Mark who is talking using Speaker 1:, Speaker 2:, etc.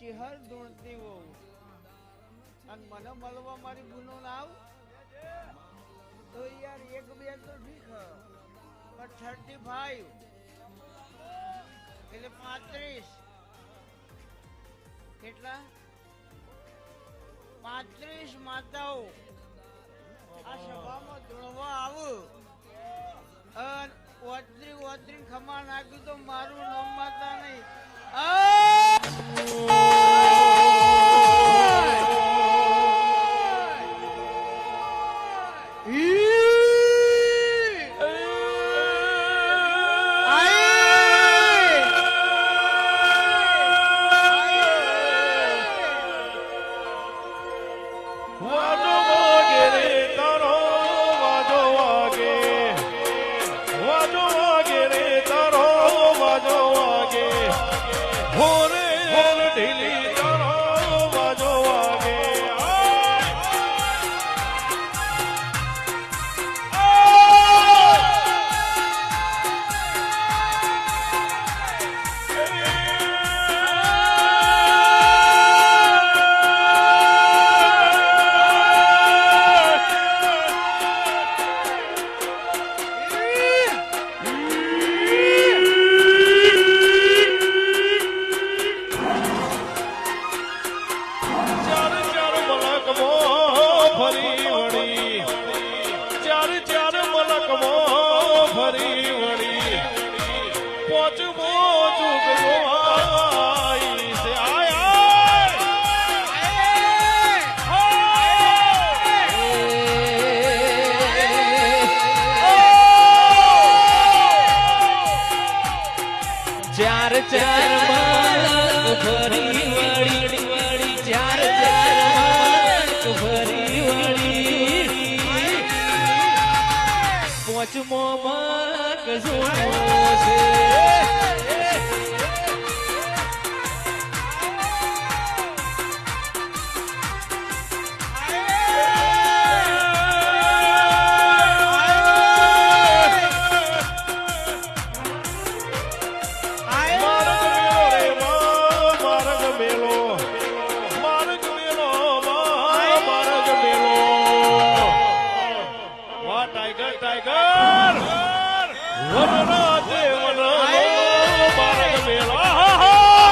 Speaker 1: ચિહર ધૂણતી હોઉં અને મને મળવા મારી ભૂલો ના આવ તો યાર એક બે તો ઠીક પણ 35 એટલે 35 કેટલા 35 માતાઓ આ સભામાં ધૂણવા આવું અને ઓતરી ખમા નાખ્યું તો મારું નામ માતા નહીં
Speaker 2: પાંચમો માર્ગ